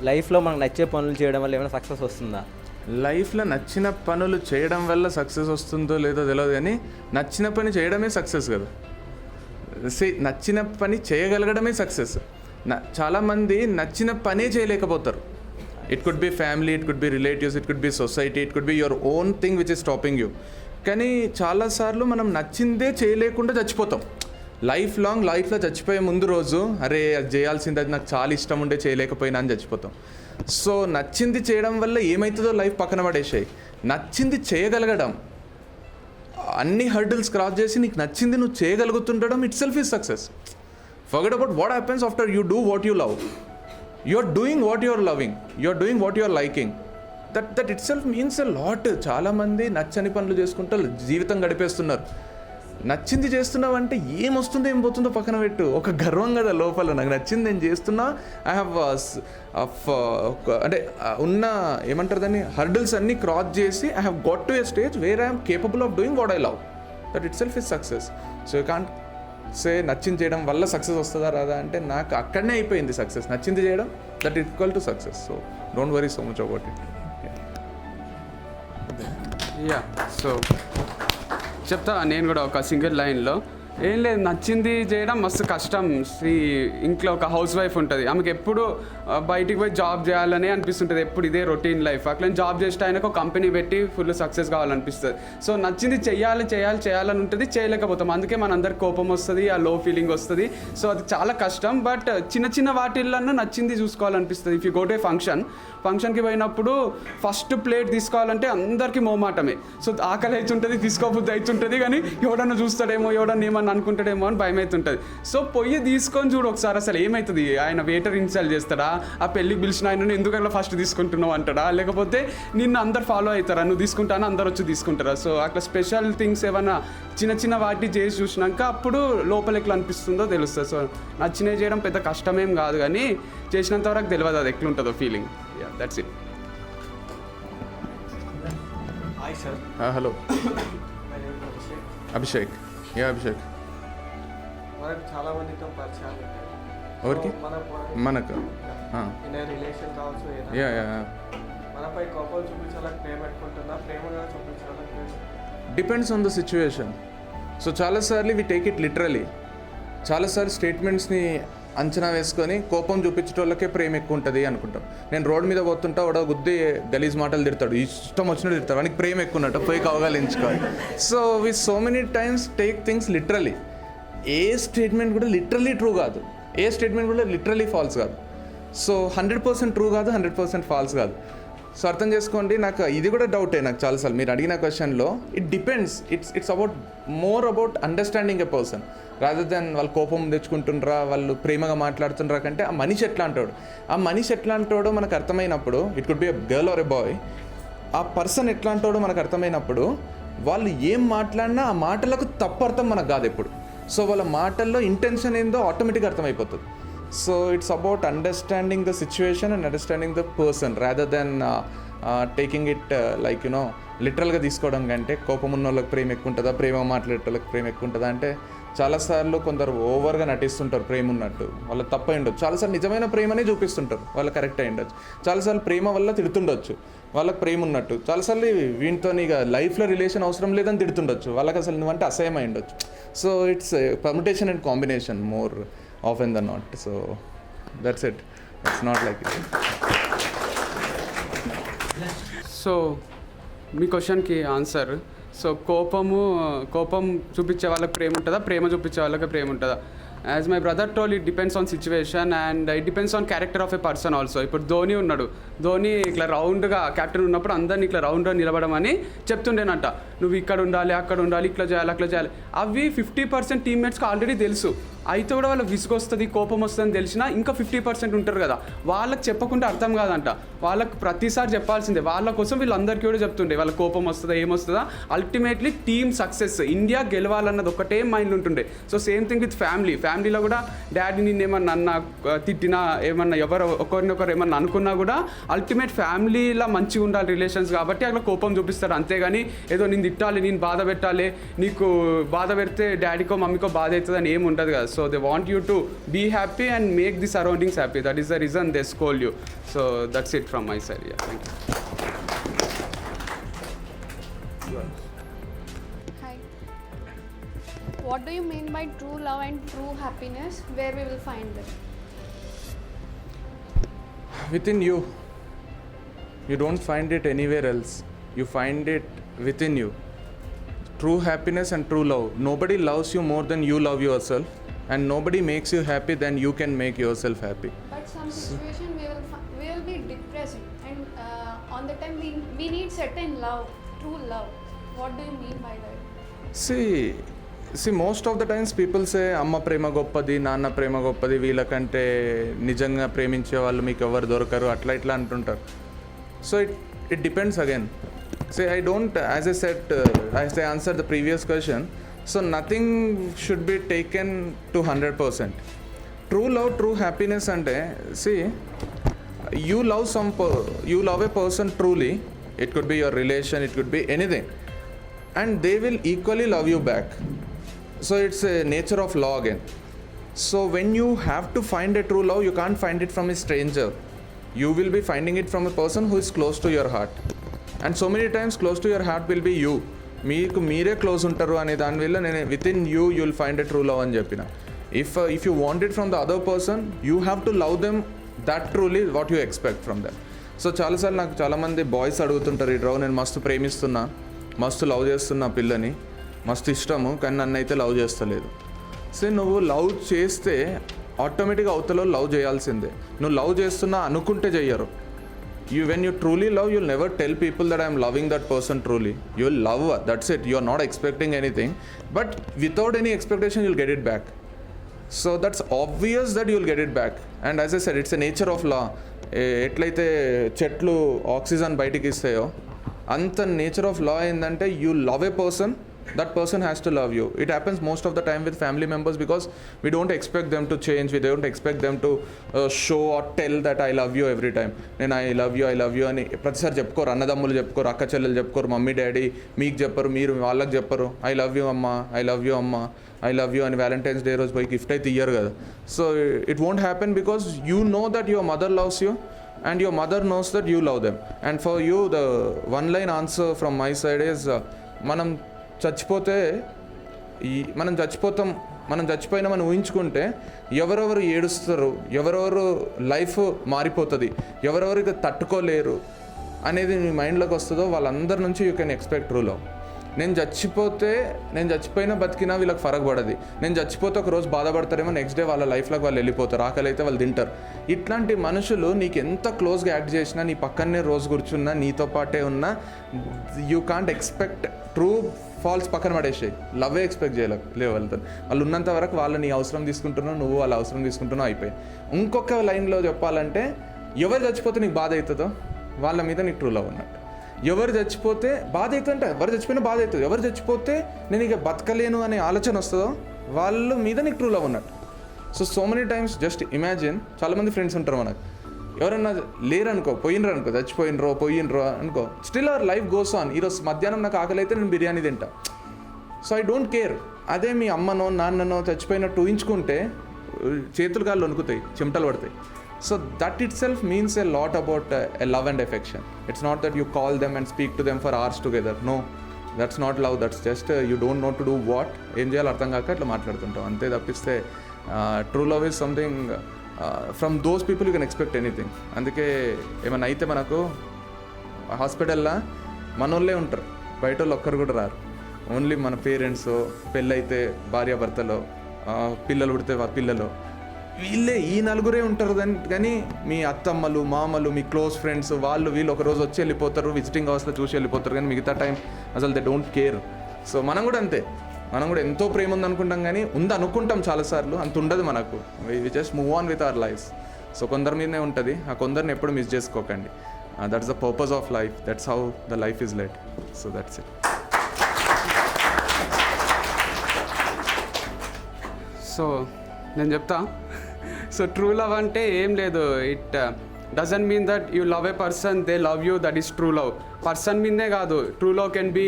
లైఫ్‌లో మనకు నచ్చే పనులు చేయడం వల్ల ఏమైనా సక్సెస్ వస్తుందా? లైఫ్లో నచ్చిన పనులు చేయడం వల్ల సక్సెస్ వస్తుందో లేదో తెలియదు, కానీ నచ్చిన పని చేయడమే సక్సెస్ కదా. నచ్చిన పని చేయగలగడమే సక్సెస్. చాలామంది నచ్చిన పనే చేయలేకపోతారు. It could be family, it could be relatives, it could be society, it could be your own thing which is stopping you. కానీ చాలాసార్లు మనం నచ్చిందే చేయలేకుండా చచ్చిపోతాం. లైఫ్లో చచ్చిపోయే ముందు రోజు అరే అది చేయాల్సింది, అది నాకు చాలా ఇష్టం ఉండే చేయలేకపోయినా అని చచ్చిపోతాం. సో నచ్చింది చేయడం వల్ల ఏమవుతుందో లైఫ్ పక్కన పడేసాయి. నచ్చింది చేయగలగడం, అన్ని హర్డిల్స్ క్రాస్ చేసి నీకు నచ్చింది నువ్వు చేయగలుగుతుండడం itself is success. Forget about what happens after you do what you love. You are doing what you are loving, you are doing what you are liking. That itself means a lot. చాలామంది నచ్చని పనులు చేసుకుంటూ జీవితం గడిపేస్తున్నారు. నచ్చింది చేస్తున్నావంటే ఏమొస్తుందో ఏం పోతుందో పక్కన పెట్టు. ఒక గర్వం కదా లోపల, నాకు నచ్చింది నేను చేస్తున్నా. ఐ హ్యావ్ అంటే ఉన్న ఏమంటారు దాన్ని హర్డిల్స్ అన్నీ క్రాస్ చేసి I have got to a stage where I'm capable of doing what I love. That it self is success. So you can't say నచ్చింది చేయడం వల్ల సక్సెస్ వస్తుందా రాదా అంటే, నాకు అక్కడనే అయిపోయింది సక్సెస్. నచ్చింది చేయడం that equal to success. So don't worry so much about it. So చెప్తా నేను కూడా ఒక సింగిల్ లైన్లో. ఏం లేదు, నచ్చింది చేయడం మస్తు కష్టం. ఇంట్లో ఒక హౌస్ వైఫ్ ఉంటుంది, ఆమెకి ఎప్పుడు బయటికి పోయి జాబ్ చేయాలని అనిపిస్తుంటుంది, ఎప్పుడు ఇదే రొటీన్ లైఫ్. అట్లా జాబ్ చేస్తే ఆయనకు ఒక కంపెనీ పెట్టి ఫుల్ సక్సెస్ కావాలనిపిస్తుంది. సో నచ్చింది చేయాలని ఉంటుంది, చేయలేకపోతాం. అందుకే మనందరికి కోపం వస్తుంది, ఆ లో ఫీలింగ్ వస్తుంది. సో అది చాలా కష్టం. బట్ చిన్న వాటిల్లో నచ్చింది చూసుకోవాలనిపిస్తుంది. ఇఫ్ యూ గో టు ఏ ఫంక్షన్కి పోయినప్పుడు ఫస్ట్ ప్లేట్ తీసుకోవాలంటే అందరికీ మోమాటమే. సో ఆకలి అవుతుంటుంది, తీసుకోబుద్ధి అవుతుంటుంది, కానీ ఎవడన్నా చూస్తాడేమో, ఎవడన్నా ఏమన్నా అనుకుంటాడేమో అని భయం అవుతుంటుంది. సో పొయ్యి తీసుకొని చూడు ఒకసారి, అసలు ఏమవుతుంది. ఆయన వెయిటర్ ఇన్స్టాల్ చేస్తాడా, ఆ పెళ్ళికి పిలిచిన ఆయన ఎందుకట్లా ఫస్ట్ తీసుకుంటున్నావు అంటాడా, లేకపోతే నిన్ను అందరు ఫాలో అవుతారా, నువ్వు తీసుకుంటానా అందరు వచ్చి తీసుకుంటారా. సో అట్లా స్పెషల్ థింగ్స్ ఏమైనా చిన్న వాటి చేసి చూసినాక అప్పుడు లోపల ఎట్లా అనిపిస్తుందో తెలుస్తుంది. సో నచ్చినవి చేయడం పెద్ద కష్టమేం కాదు, కానీ చేసినంత వరకు తెలియదు అది ఎట్లుంటుందో feeling. That's it. Hi sir. Hello Abhishek. Abhishek మనకు చాలా మందితో పరిచయాలు ఉంటాయి. ఎవరికి? మనకు రిలేషన్ కావచ్చు, మనపై కోపం చూపించాలని ప్రేమ పెట్టుకుంటుందా, ప్రేమగా చూపించాలని? Depends on the situation. So చాలాసార్లు వి టేక్ ఇట్ లిటరలీ. చాలాసార్లు స్టేట్మెంట్స్ని అంచనా వేసుకొని కోపం చూపించేటోళ్ళకే ప్రేమ ఎక్కువ ఉంటుంది అనుకుంటాం. నేను రోడ్డు మీద పోతుంటా వాడు గుద్ది గలీజ్ మాటలు తిడతాడు, ఇష్టం వచ్చినట్టు తిడతాడు, వానికి ప్రేమ ఎక్కువ ఉన్నట్టు పోయి కవగాలించుకోవాలి. So we so many times take things literally. ఏ స్టేట్మెంట్ కూడా లిటరలీ ట్రూ కాదు, ఏ స్టేట్మెంట్ కూడా లిటరలీ ఫాల్స్ కాదు. సో 100% ట్రూ కాదు, 100% ఫాల్స్ కాదు. సో అర్థం చేసుకోండి. నాకు ఇది కూడా డౌటే, నాకు చాలాసార్లు మీరు అడిగిన క్వశ్చన్లో it depends. It's more about understanding a person rather than వాళ్ళు కోపం తెచ్చుకుంటుండ్రా, వాళ్ళు ప్రేమగా మాట్లాడుతుండ్రా కంటే ఆ మనిషి ఎట్లా అంటాడో మనకు అర్థమైనప్పుడు, it could be a girl or a boy, ఆ పర్సన్ ఎట్లా అంటాడో మనకు అర్థమైనప్పుడు వాళ్ళు ఏం మాట్లాడినా ఆ మాటలకు తప్పు అర్థం మనకు కాదు ఎప్పుడు. సో వాళ్ళ మాటల్లో ఇంటెన్షన్ ఏందో ఆటోమేటిక్గా అర్థమైపోతుంది. So it's about understanding the situation and understanding the person rather than taking it like you know లిటరల్గా తీసుకోవడం కంటే. కోపం ఉన్న వాళ్ళకి ప్రేమ ఎక్కువ ఉంటుందా, ప్రేమ మాట్లాడేటోళ్ళకి ప్రేమ ఎక్కువ ఉంటుందా అంటే, చాలాసార్లు కొందరు ఓవర్గా నటిస్తుంటారు ప్రేమ ఉన్నట్టు, వాళ్ళకి తప్ప ఉండొచ్చు. చాలాసార్లు నిజమైన ప్రేమనే చూపిస్తుంటారు, వాళ్ళకి కరెక్ట్ అయి ఉండొచ్చు. చాలాసార్లు ప్రేమ వల్ల తిడుతుండొచ్చు, వాళ్ళకి ప్రేమ ఉన్నట్టు. చాలాసార్లు వీటితో ఇక లైఫ్లో రిలేషన్ అవసరం లేదని తిడుతుండొచ్చు, వాళ్ళకి అసలు నువ్వంటే అసహ్యం అయి ఉండొచ్చు. So it's permutation and combination more often than not. So that's it. It's not like it. So మీ క్వశ్చన్కి ఆన్సర్. సో కోపం చూపించే వాళ్ళకి ప్రేమ ఉంటుందా, ప్రేమ చూపించే వాళ్ళకి ప్రేమ ఉంటుందా? As my brother told, it depends on situation and it depends on character of a person also. ఇప్పుడు ధోని ఉన్నాడు, ధోని ఇట్లా రౌండ్గా క్యాప్టెన్ ఉన్నప్పుడు అందరినీ ఇట్లా రౌండ్గా నిలబడమని చెప్తుండేనంట. నువ్వు ఇక్కడ ఉండాలి, అక్కడ ఉండాలి, ఇట్లా చేయాలి, అట్లా చేయాలి. అవి 50% టీమ్మేట్స్కి ఆల్రెడీ తెలుసు. అయితే కూడా వాళ్ళకి విసుగు వస్తుంది, కోపం వస్తుందని తెలిసినా ఇంకా 50% ఉంటారు కదా, వాళ్ళకి చెప్పకుండా అర్థం కాదంట. వాళ్ళకి ప్రతిసారి చెప్పాల్సిందే. వాళ్ళ కోసం వీళ్ళందరికీ కూడా చెప్తుండే వాళ్ళ కోపం వస్తుందా ఏమొస్తుందా. అల్టిమేట్లీ టీమ్ సక్సెస్, ఇండియా గెలవాలన్నది ఒకటే మైండ్ ఉంటుండే. సో సేమ్ థింగ్ విత్ ఫ్యామిలీలో కూడా డాడీ నిన్ను ఏమన్నా అన్నా, తిట్టినా, ఏమన్నా ఒకరినొకరు ఏమన్నా అనుకున్నా కూడా అల్టిమేట్ ఫ్యామిలీలా మంచిగా ఉండాలి రిలేషన్స్. కాబట్టి అట్లా కోపం చూపిస్తారు. అంతేగాని ఏదో నేను తిట్టాలి, నేను బాధ పెట్టాలి, నీకు బాధ పెడితే డాడీకో మమ్మీకో బాధ అవుతుంది అని ఏమి ఉండదు కదా. So they want you to be happy and make the surroundings happy. That is the reason they scold you. So that's it from my side. Thank you. Hi. What do you mean by true love and true happiness? Where we will find them? Within you. You don't find it anywhere else. You find it within you. True happiness and true love. Nobody loves you more than you love yourself, and nobody makes you happy than you can make yourself happy. But some situation we will be depressed, and on the time we need certain love, true love. What do you mean by that? See, most of the times people say అమ్మ ప్రేమ గొప్పది, నాన్న ప్రేమ గొప్పది, వీళ్ళకంటే నిజంగా ప్రేమించే వాళ్ళు మీకు ఎవరు దొరకరు, అట్లా ఇట్లా అంటుంటారు. So it depends again. See, I don't, as I said, as I answered the previous question, so nothing should be taken to 100%. True love, true happiness ante, see, you love a person truly. It could be your relation, it could be anything, and they will equally love you back. So it's a nature of law again. So when you have to find a true love, you can't find it from a stranger. You will be finding it from a person who is close to your heart. And so many times close to your heart will be you. మీకు మీరే close ఉంటారు అనే దాని వల్ల నేను within you will find a true love అని చెప్పిన. If you want it from the other person, you have to love them that truly what you expect from them. So చాలాసార్లు నాకు చాలామంది బాయ్స్ అడుగుతుంటారు, ఈ రావు నేను మస్తు ప్రేమిస్తున్నా, మస్తు లవ్ చేస్తున్నా పిల్లని, మస్తు ఇష్టము, కానీ నన్ను అయితే లవ్ చేస్తలేదు. సో నువ్వు లవ్ చేస్తే ఆటోమేటిక్గా అవతల లవ్ చేయాల్సిందే. నువ్వు లవ్ చేస్తున్నా అనుకుంటే చెయ్యరు. When you truly love, you'll never tell people that I'm loving that person truly. You'll love her, that's it. You're not expecting anything, but without any expectation you'll get it back. So that's obvious that you'll get it back. And as I said, it's a nature of law. ఎట్లయితే చెట్లు oxygen బయటికి ఇస్తాయో అంత nature of law ఏంటంటే you love a person, that person has to love you. It happens most of the time with family members because we don't expect them to change. We don't expect them to show or tell that I love you every time. నేను I love you అని ప్రతిసారి చెప్పుకోరు. అన్నదమ్ములు చెప్పుకోరు, అక్క చెల్లెలు చెప్పుకోరు, mummy daddy మీకు చెప్పరు, మీరు వాళ్ళకి చెప్పరు I love you అమ్మ, I love you అమ్మ, I love you అని వ్యాలంటైన్స్ డే రోజు పోయి గిఫ్ట్ అయితే ఇయ్యరు కదా. So it won't happen because you know that your mother loves you and your mother knows that you love them. And for you the one line answer from my side is మనం చచ్చిపోయినామని ఊహించుకుంటే ఎవరెవరు ఏడుస్తారు, ఎవరెవరు life మారిపోతుంది, ఎవరెవరికి తట్టుకోలేరు అనేది మీ మైండ్లోకి వస్తుందో వాళ్ళందరి నుంచి you can expect true love. నేను చచ్చిపోయినా బతికినా వీళ్ళకి ఫరక్ పడదు. నేను చచ్చిపోతే ఒక రోజు బాధపడతారేమో, నెక్స్ట్ డే వాళ్ళ లైఫ్లోకి వాళ్ళు వెళ్ళిపోతారు, ఆకలి అయితే వాళ్ళు తింటారు. ఇట్లాంటి మనుషులు నీకు ఎంత క్లోజ్గా యాక్ట్ చేసినా, నీ పక్కనే రోజు కూర్చున్నా, నీతో పాటే ఉన్నా, you can't expect true false పక్కన పడేసాయి. లవ్వే ఎక్స్పెక్ట్ చేయలేవు వెళ్తాను. వాళ్ళు ఉన్నంత వరకు వాళ్ళు నీ అవసరం తీసుకుంటున్నావు, నువ్వు వాళ్ళ అవసరం తీసుకుంటున్నావు, అయిపోయి. ఇంకొక లైన్లో చెప్పాలంటే, ఎవరు చచ్చిపోతే నీకు బాధ అవుతుందో వాళ్ళ మీద నీకు ట్రూ లవ్ ఉన్నట్టు. ఎవరు చచ్చిపోతే బాధ అవుతుందంటే ఎవరు చచ్చిపోయినా బాధ అవుతుంది. ఎవరు చచ్చిపోతే నేను ఇక బతకలేను అనే ఆలోచన వస్తుందో వాళ్ళ మీద నీకు ట్రూ లవ్ ఉన్నట్టు. So many times just imagine, చాలామంది ఫ్రెండ్స్ ఉంటారు మనకు, ఎవరన్నా లేరనుకో, పోయినరో అనుకో, still our life goes on. ఈరోజు మధ్యాహ్నం నాకు ఆకలి అయితే నేను బిర్యానీ తింటా. So I don't care. అదే మీ అమ్మనో నాన్ననో చచ్చిపోయినట్టు ఊహించుకుంటే చేతులు కాళ్ళు వణుకుతాయి, చెమటలు పడతాయి. So that itself means a lot about a love and affection. It's not that you call them and speak to them for hours together. No, that's not love. That's just you don't know to do what. ఏం చేయాలో అర్థం కాక అట్లా మాట్లాడుతుంటాం అంతే తప్పిస్తే true love is something from those people you can expect anything. అందుకే ఏమైనా అయితే మనకు హాస్పిటల్లో మనోళ్ళే ఉంటారు, బయట వాళ్ళు ఒక్కరు కూడా రారు. ఓన్లీ మన పేరెంట్స్, పెళ్ళైతే భార్యాభర్తలో, పిల్లలు పుడితే పిల్లలు, వీళ్ళే ఈ నలుగురే ఉంటారు. కానీ మీ అత్తమ్మలు, మామలు, మీ క్లోజ్ ఫ్రెండ్స్ వాళ్ళు వీళ్ళు ఒకరోజు వచ్చి వెళ్ళిపోతారు, విజిటింగ్ హౌస్లో చూసి వెళ్ళిపోతారు, కానీ మిగతా టైం అసలు దే డోంట్ కేర్. సో మనం కూడా అంతే, మనం కూడా ఎంతో ప్రేమ ఉంది అనుకుంటాం, కానీ ఉంది అనుకుంటాం చాలాసార్లు, అంత ఉండదు మనకు. We just move on with our life. So కొందరి మీదనే ఉంటుంది, ఆ కొందరిని ఎప్పుడు మిస్ చేసుకోకండి. That's the purpose of life, that's how the life is led. So that's it. So నేను చెప్తా. సో ట్రూ లవ్ అంటే ఏం లేదు, it doesn't mean that you love a person, they love you, that is true love. Person మీదే కాదు, true love can be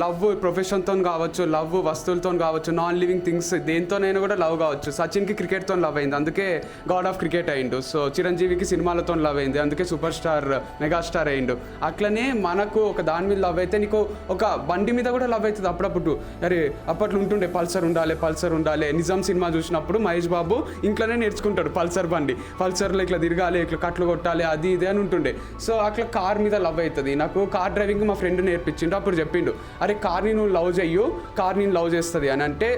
love ప్రొఫెషన్తో కావచ్చు, love వస్తువులతో కావచ్చు, నాన్ లివింగ్ థింగ్స్ దేంతోనైనా కూడా లవ్ కావచ్చు. సచిన్కి క్రికెట్తో లవ్ అయింది, అందుకే గాడ్ ఆఫ్ క్రికెట్ అయిండు. సో చిరంజీవికి సినిమాలతో లవ్ అయింది, అందుకే సూపర్ స్టార్ మెగాస్టార్ అయిండు. అట్లనే మనకు ఒక దాని మీద లవ్ అయితే నీకు ఒక బండి మీద కూడా లవ్ అవుతుంది అప్పుడప్పుడు. అరే అప్పట్లో ఉంటుండే పల్సర్ ఉండాలి. నిజాం సినిమా చూసినప్పుడు మహేష్ బాబు ఇంట్లోనే నేర్చుకుంటాడు పల్సర్ బండి, పల్సర్లో ఇట్లా తిరగాలి, ఇట్లా కట్లు కొట్టాలి, అది ఇది అని ఉంటుండే. సో అట్లా కార్ మీద లవ్ అవుతుంది. నాకు కార్ డ్రైవింగ్ మా ఫ్రెండ్ నేర్పించిండు. అప్పుడు చెప్పిండు, అరే కార్ని నువ్వు లవ్ చెయ్యు, కార్ నేను లవ్ చేస్తుంది అని. అంటే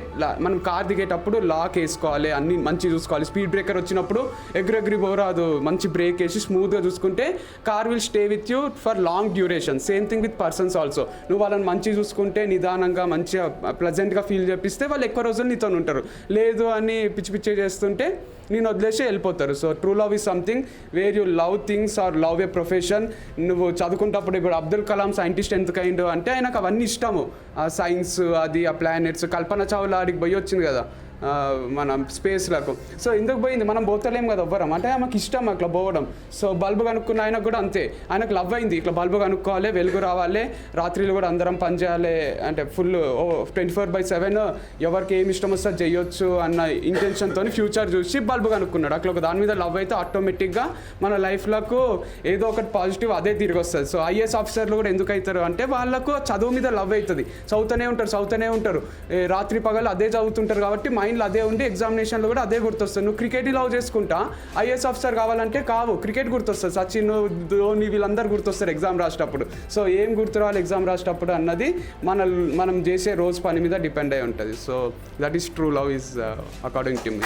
మనం కార్ దిగేటప్పుడు లాక్ వేసుకోవాలి, అన్ని మంచిగా చూసుకోవాలి. స్పీడ్ బ్రేకర్ వచ్చినప్పుడు ఎగురెగిరి పోరాదు, మంచి బ్రేక్ వేసి స్మూత్గా చూసుకుంటే car will stay with you for long duration. Same thing with persons also. నువ్వు వాళ్ళని మంచిగా చూసుకుంటే, నిదానంగా మంచిగా ప్లెజెంట్గా ఫీల్ చేపిస్తే వాళ్ళు ఎక్కువ రోజులు నీతో ఉంటారు. లేదు అని పిచ్చి చేస్తుంటే నేను వదిలేసి వెళ్ళిపోతారు. So true love is something where you love things or love a profession. నువ్వు చదువుకుంటప్పుడు ఇప్పుడు అబ్దుల్ కలాం సైంటిస్ట్ ఎందుకైండు అంటే ఆయనకు అవన్నీ ఇష్టము, ఆ సైన్స్, అది ఆ ప్లానెట్స్. కల్పన చావ్లా ఆడికి పోయి వచ్చింది కదా మన స్పేస్లకు. సో ఎందుకు పోయింది, మనం పోతలేం కదా ఎవ్వరం, అంటే ఆమెకు ఇష్టం అట్లా పోవడం. సో బల్బు కనుక్కున్న ఆయనకు కూడా అంతే, ఆయనకు లవ్ అయింది, ఇట్లా బల్బు కనుక్కోవాలి, వెలుగు రావాలి, రాత్రిలో కూడా అందరం పని చేయాలి, అంటే ఫుల్ 24/7 ఎవరికి ఏమి ఇష్టం వస్తే చేయొచ్చు అన్న ఇంటెన్షన్తో ఫ్యూచర్ చూసి బల్బు కనుక్కున్నాడు. అట్లా ఒక దాని మీద లవ్ అయితే ఆటోమేటిక్గా మన లైఫ్లకు ఏదో ఒకటి పాజిటివ్ అదే తిరిగి వస్తుంది. సో ఐఏఎస్ ఆఫీసర్లు కూడా ఎందుకు అవుతారు అంటే వాళ్ళకు చదువు మీద లవ్ అవుతుంది, చదువుతూనే ఉంటారు, రాత్రి పగలు అదే చదువుతుంటారు. కాబట్టి మైండ్లో అదే ఉండి ఎగ్జామినేషన్లో కూడా అదే గుర్తొస్తుంది. నువ్వు క్రికెట్ లవ్ చేసుకుంటా ఐఏఎస్ ఆఫీసర్ కావాలంటే కావు, క్రికెట్ గుర్తొస్తుంది, సచిన్, ధోని వీళ్ళందరూ గుర్తొస్తారు ఎగ్జామ్ రాసేటప్పుడు. సో ఏం గుర్తు రావాలి ఎగ్జామ్ రాసేటప్పుడు అన్నది మనం చేసే రోజు పని మీద డిపెండ్ అయి ఉంటుంది. So that is true love is according to me.